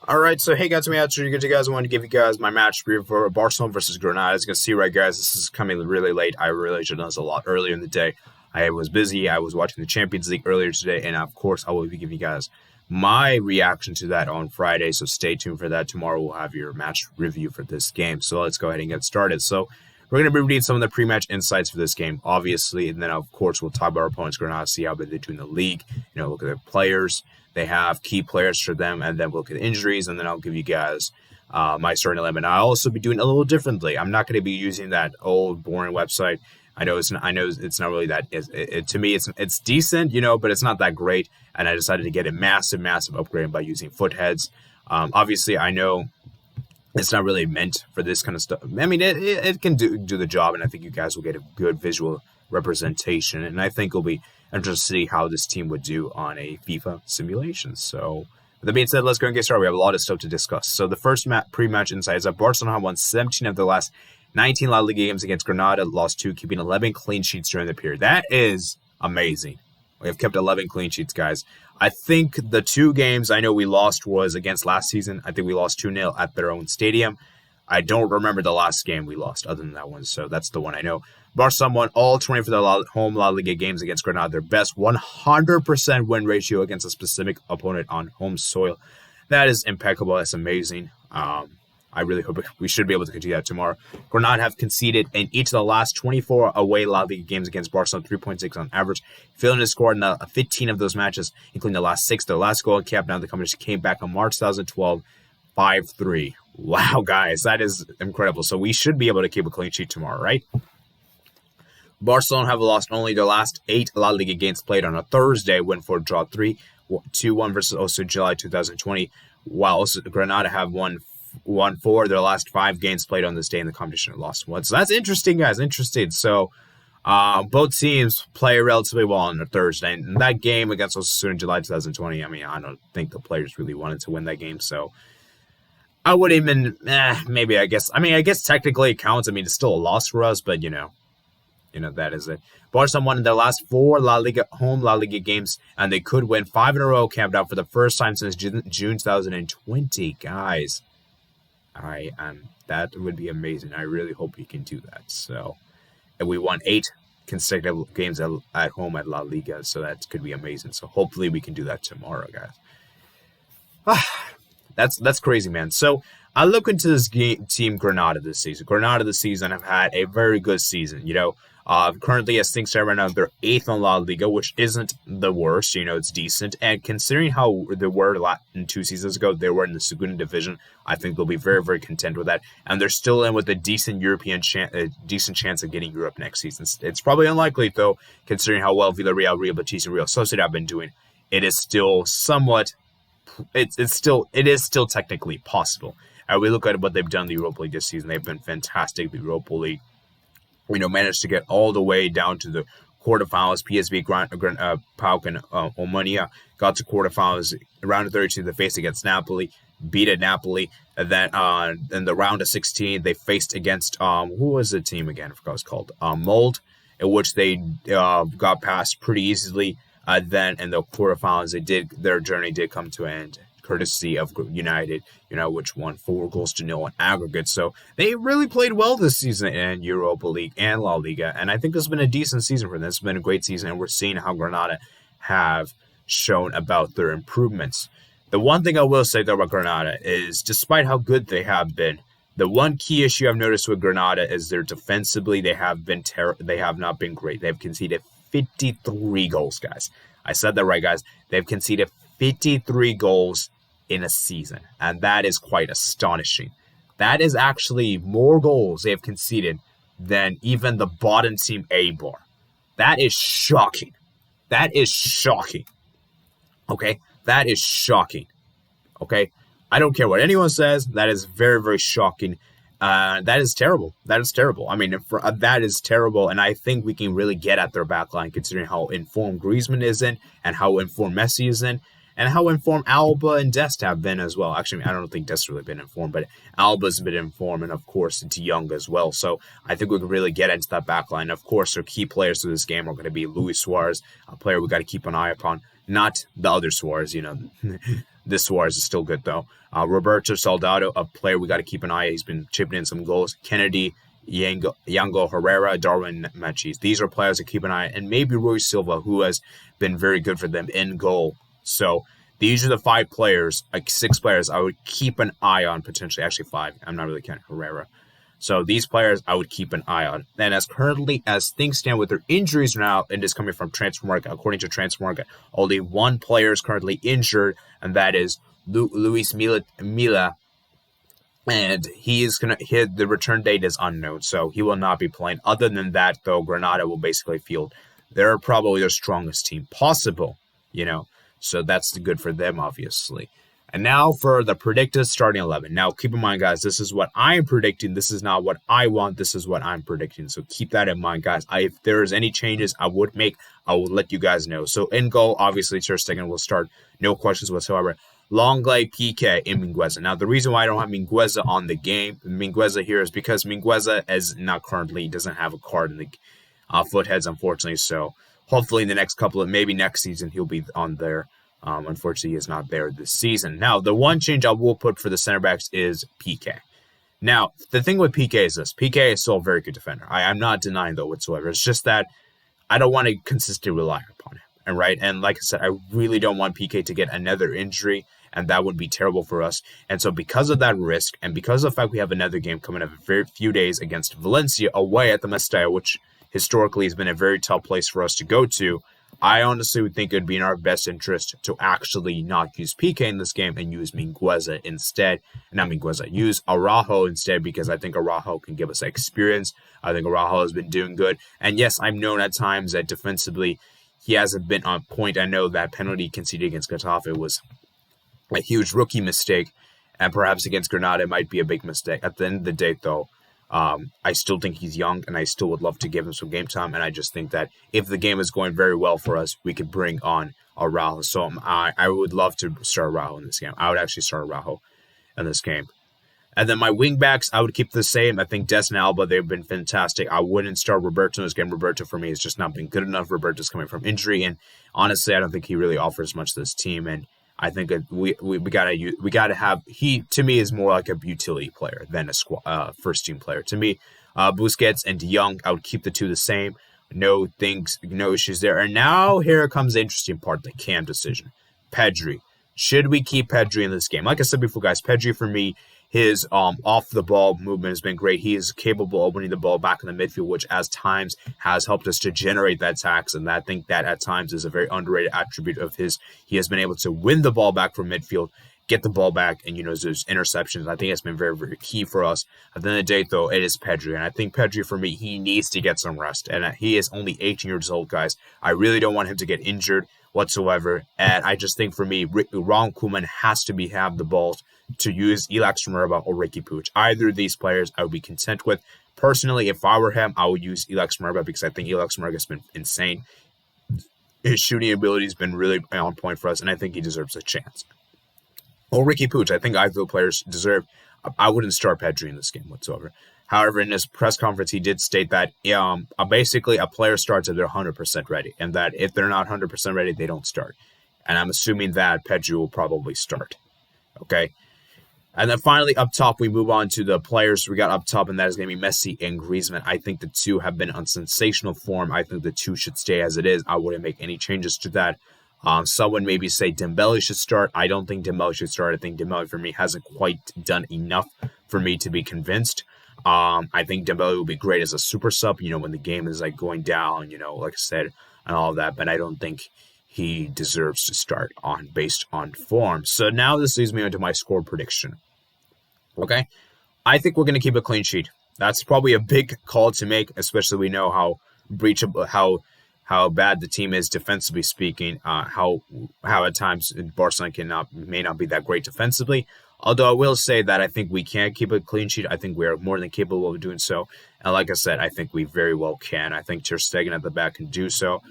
All right, so hey guys, me out here. You guys, I want to give you guys my match preview for Barcelona versus Granada. As you can see, right, guys, this is coming really late. I really should have done this a lot earlier in the day. I was busy. I was watching the Champions League earlier today, and of course, I will be giving you guys my reaction to that on Friday. So stay tuned for that. Tomorrow we'll have your match review for this game. So let's go ahead and get started. So we're going to be reading some of the pre-match insights for this game, obviously, and then of course we'll talk about our opponents, Granada, see how they do in the league. Look at their players. They have key players for them, and then we'll look at injuries, and then I'll give you guys my starting 11. I'll also be doing it a little differently. I'm not going to be using that old, boring website. I know it's not really that. To me, it's decent, but it's not that great. And I decided to get a massive upgrade by using footheads. Obviously, I know it's not really meant for this kind of stuff. I mean, it can do the job, and I think you guys will get a good visual representation. And I think it'll be interesting to see how this team would do on a FIFA simulation. So, with that being said, let's go and get started. We have a lot of stuff to discuss. So, the first pre-match insight is that Barcelona won 17 of their last 19 La Liga games against Granada, lost 2, keeping 11 clean sheets during the period. That is amazing. We have kept 11 clean sheets, guys. I think the 2 games I know we lost was against last season. I think we lost 2-0 at their own stadium. I don't remember the last game we lost other than that one, so that's the one I know. Barcelona won all 20 for their home La Liga games against Granada, their best 100% win ratio against a specific opponent on home soil. That is impeccable. That's amazing. I really hope we should be able to continue that tomorrow. Granada have conceded in each of the last 24 away La Liga games against Barcelona, 3.6 on average. Failing to score in 15 of those matches, including the last 6. Their last goal in Camp Nou, the competition came back on March 2012, 5-3. Wow, guys, that is incredible. So we should be able to keep a clean sheet tomorrow, right? Barcelona have lost only their last 8 La Liga games played on a Thursday, win 4, draw 3, 2-1 versus also July 2020, while also Granada have won 4 their last 5 games played on this day in the competition and lost 1. So that's interesting, guys. Interesting. So both teams play relatively well on a Thursday. And that game against Osasuna in July 2020, I mean, I don't think the players really wanted to win that game. So I wouldn't even, maybe, I guess technically it counts. I mean, it's still a loss for us, but, that is it. Barcelona won in their last 4 home La Liga games, and they could win 5 in a row, camped out for the first time since June 2020, guys. That would be amazing. I really hope we can do that. So, and we won 8 consecutive games at home at La Liga, so that could be amazing. So hopefully we can do that tomorrow, guys. That's crazy, man. So I look into this team Granada this season. Granada this season have had a very good season. Currently as things stand right now, they're 8th on La Liga, which isn't the worst. It's decent. And considering how they were 2 seasons ago, they were in the Segunda Division. I think they'll be very content with that. And they're still in with a decent decent chance of getting Europe next season. It's probably unlikely, though, considering how well Villarreal, Real Betis, and Real Sociedad have been doing. It is still somewhat. It is still technically possible. And we look at what they've done in the Europa League this season. They've been fantastic. The Europa League. Managed to get all the way down to the quarterfinals. PSV, PAOK, and Omonia got to quarterfinals. Round of 32, they faced against Napoli, beat at Napoli. And then in the round of 16, they faced against, who was the team again? I forgot what it was called. Mold, in which they got past pretty easily. Then in the quarterfinals, their journey did come to an end, courtesy of United, which won 4-0 in aggregate. So they really played well this season in Europa League and La Liga, and I think this has been a decent season for them. It's been a great season, and we're seeing how Granada have shown about their improvements. The one thing I will say, though, about Granada is, despite how good they have been, the one key issue I've noticed with Granada is their defensively, they have not been great. They've conceded 53 goals, guys. I said that right, guys. They've conceded 53 goals in a season, and that is quite astonishing. That is actually more goals they have conceded than even the bottom team Eibar. That is shocking. Okay? That is shocking. Okay? I don't care what anyone says. That is very shocking. That is terrible. I mean, that is terrible, and I think we can really get at their backline considering how informed Griezmann is in and how informed Messi is in. And how informed Alba and Dest have been as well. Actually, I don't think Dest really been informed, but Alba's been informed, and of course, De Jong as well. So I think we can really get into that back line. Of course, our key players to this game are going to be Luis Suarez, a player we got to keep an eye upon, not the other Suarez, This Suarez is still good, though. Roberto Soldado, a player we got to keep an eye on. He's been chipping in some goals. Kennedy, Yango Herrera, Darwin Machis. These are players to keep an eye on. And maybe Rui Silva, who has been very good for them in goal. So these are the 5 players, like 6 players I would keep an eye on potentially. Actually, 5. I'm not really counting Herrera. So these players I would keep an eye on. And as things stand with their injuries now, and is coming from Transfermarkt, according to Transfermarkt, only 1 player is currently injured, and that is Luis Milla. And the return date is unknown, so he will not be playing. Other than that, though, Granada will basically field. They're probably their strongest team possible, So that's good for them, obviously. And now for the predicted starting 11. Now, keep in mind, guys, this is what I'm predicting. This is not what I want. This is what I'm predicting. So keep that in mind, guys. If there is any changes I would make, I will let you guys know. So in goal, obviously, Ter Stegen will start. No questions whatsoever. Longley, Piqué, and Mingueza. Now, the reason why I don't have Mingueza on the game, Mingueza here, is because Mingueza doesn't have a card in the footheads, unfortunately. So hopefully in the next maybe next season, he'll be on there. Unfortunately, he is not there this season. Now, the one change I will put for the center backs is Piqué. Now, the thing with Piqué is this. Piqué is still a very good defender. I'm not denying, though, whatsoever. It's just that I don't want to consistently rely upon him. And like I said, I really don't want Piqué to get another injury, and that would be terrible for us. And so because of that risk, and because of the fact we have another game coming up in a very few days against Valencia away at the Mestalla, which historically has been a very tough place for us to go to, I honestly would think it would be in our best interest to actually not use Piqué in this game and use Mingueza instead. Use Araujo instead, because I think Araujo can give us experience. I think Araujo has been doing good. And yes, I've known at times that defensively he hasn't been on point. I know that penalty conceded against Getafe was a huge rookie mistake, and perhaps against Granada it might be a big mistake. At the end of the day, though, I still think he's young, and I still would love to give him some game time. And I just think that if the game is going very well for us, we could bring on Araujo. So I would love to start Araujo in this game. I would actually start Araujo in this game. And then my wingbacks, I would keep the same. I think Des and Alba, they've been fantastic. I wouldn't start Roberto in this game. Roberto, for me, has just not been good enough. Roberto's coming from injury, and honestly, I don't think he really offers much to this team. And I think we gotta have, he to me is more like a utility player than a first team player. To me, Busquets and De Jong, I would keep the two the same. No issues there. And now here comes the interesting part, the Cam decision. Pedri. Should we keep Pedri in this game? Like I said before, guys, Pedri for me, his off the ball movement has been great. He is capable of opening the ball back in the midfield, which at times has helped us to generate that attacks. And I think that at times is a very underrated attribute of his. He has been able to win the ball back from midfield, get the ball back, and those interceptions. I think it's been very, very key for us. At the end of the day, though, it is Pedri, and I think Pedri for me, he needs to get some rest. And he is only 18 years old, guys. I really don't want him to get injured whatsoever. And I just think for me, Ron Koeman has to have the balls to use Ilaix Murba or Ricky Puig. Either of these players I would be content with. Personally, if I were him, I would use Ilaix Murba because I think Ilaix Murba has been insane. His shooting ability has been really on point for us, and I think he deserves a chance. Or Ricky Puig, I think either of the players deserve. I wouldn't start Pedri in this game whatsoever. However, in his press conference, he did state that basically a player starts if they're 100% ready, and that if they're not 100% ready, they don't start. And I'm assuming that Pedri will probably start. Okay? And then finally, up top, we move on to the players we got up top, and that is going to be Messi and Griezmann. I think the two have been on sensational form. I think the two should stay as it is. I wouldn't make any changes to that. Someone maybe say Dembele should start. I don't think Dembele should start. I think Dembele, for me, hasn't quite done enough for me to be convinced. I think Dembele will be great as a super sub, when the game is like going down, like I said, and all of that. But I don't think he deserves to start based on form. So now this leads me into my score prediction. Okay, I think we're going to keep a clean sheet. That's probably a big call to make, especially we know how bad the team is defensively speaking. How at times Barcelona may not be that great defensively. Although I will say that I think we can keep a clean sheet. I think we are more than capable of doing so. And like I said, I think we very well can. I think Ter Stegen at the back can do so.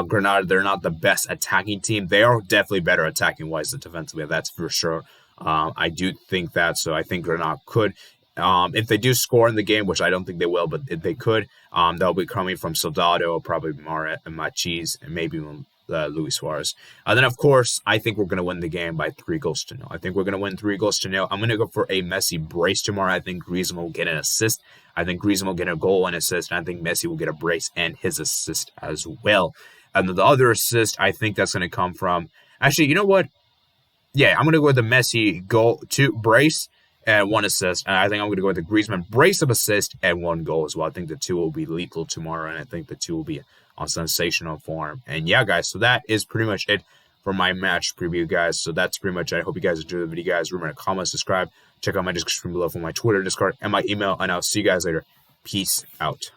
Granada, they're not the best attacking team. They are definitely better attacking-wise than defensively. That's for sure. I do think that. So I think Granada could. If they do score in the game, which I don't think they will, but if they could, they'll be coming from Soldado, probably Machis, and maybe Luis Suarez. Then, of course, I think we're going to win the game by 3-0. I think we're going to win 3-0. I'm going to go for a Messi brace tomorrow. I think Griezmann will get an assist. I think Griezmann will get a goal and assist. And I think Messi will get a brace and his assist as well. And the other assist, I think that's going to come from... Actually, you know what? Yeah, I'm going to go with the Messi goal, 2 brace and 1 assist. And I think I'm going to go with the Griezmann brace of assist and 1 goal as well. I think the 2 will be lethal tomorrow, and I think the 2 will be on sensational form. And yeah, guys, so that is pretty much it for my match preview, guys. So that's pretty much it. I hope you guys enjoyed the video, guys. Remember to comment, subscribe, check out my description below for my Twitter, Discord, and my email. And I'll see you guys later. Peace out.